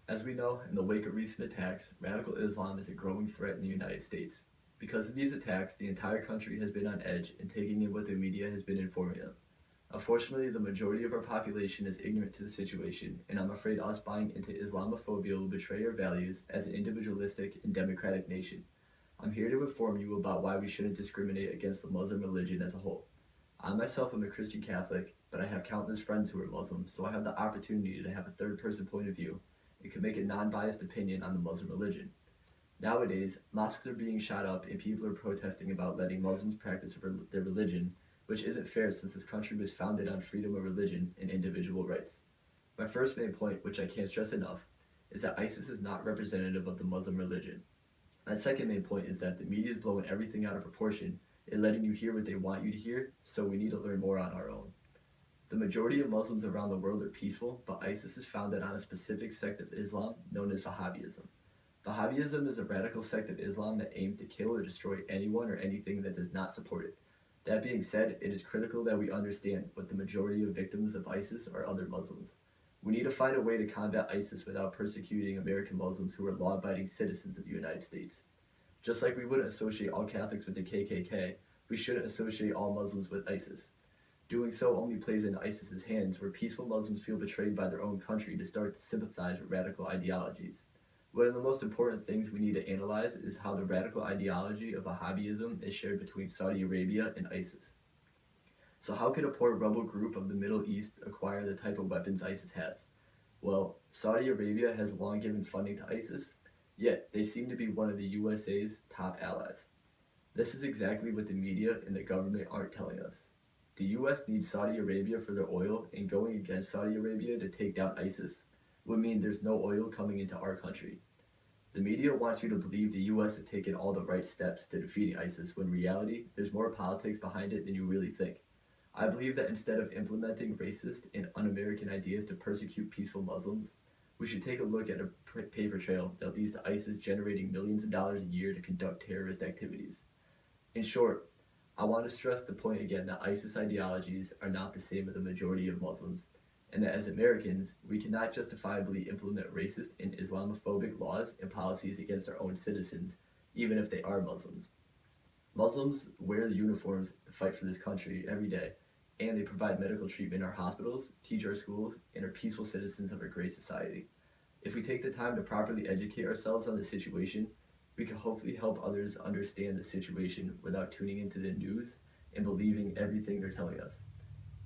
As we know, in the wake of recent attacks, radical Islam is a growing threat in the United States. Because of these attacks, the entire country has been on edge and taking in what the media has been informing them. Unfortunately, the majority of our population is ignorant to the situation, and I'm afraid us buying into Islamophobia will betray our values as an individualistic and democratic nation. I'm here to inform you about why we shouldn't discriminate against the Muslim religion as a whole. I myself am a Christian Catholic, but I have countless friends who are Muslim, so I have the opportunity to have a third person point of view and can make a non biased opinion on the Muslim religion. Nowadays, mosques are being shot up and people are protesting about letting Muslims practice their religion, which isn't fair since this country was founded on freedom of religion and individual rights. My first main point, which I can't stress enough, is that ISIS is not representative of the Muslim religion. My second main point is that the media is blowing everything out of proportion and letting you hear what they want you to hear, so we need to learn more on our own. The majority of Muslims around the world are peaceful, but ISIS is founded on a specific sect of Islam known as Wahhabism. Wahhabism is a radical sect of Islam that aims to kill or destroy anyone or anything that does not support it. That being said, it is critical that we understand what the majority of victims of ISIS are other Muslims. We need to find a way to combat ISIS without persecuting American Muslims who are law abiding citizens of the United States. Just like we wouldn't associate all Catholics with the KKK, we shouldn't associate all Muslims with ISIS. Doing so only plays into ISIS's hands, where peaceful Muslims feel betrayed by their own country to start to sympathize with radical ideologies. One of the most important things we need to analyze is how the radical ideology of Wahhabism is shared between Saudi Arabia and ISIS. So how could a poor rebel group of the Middle East acquire the type of weapons ISIS has? Well, Saudi Arabia has long given funding to ISIS, yet they seem to be one of the USA's top allies. This is exactly what the media and the government aren't telling us. The US needs Saudi Arabia for their oil, and going against Saudi Arabia to take down ISIS would mean there's no oil coming into our country. The media wants you to believe the US has taken all the right steps to defeating ISIS when in reality, there's more politics behind it than you really think. I believe that instead of implementing racist and un American ideas to persecute peaceful Muslims, we should take a look at a paper trail that leads to ISIS generating millions of dollars a year to conduct terrorist activities. In short, I want to stress the point again that ISIS ideologies are not the same as the majority of Muslims, and that as Americans, we cannot justifiably implement racist and Islamophobic laws and policies against our own citizens, even if they are Muslims. Muslims wear the uniforms to fight for this country every day, and they provide medical treatment in our hospitals, teach our schools, and are peaceful citizens of our great society. If we take the time to properly educate ourselves on the situation, we can hopefully help others understand the situation without tuning into the news and believing everything they're telling us.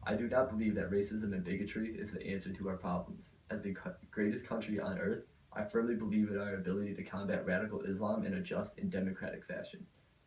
I do not believe that racism and bigotry is the answer to our problems. As the greatest country on earth, I firmly believe in our ability to combat radical Islam in a just and democratic fashion.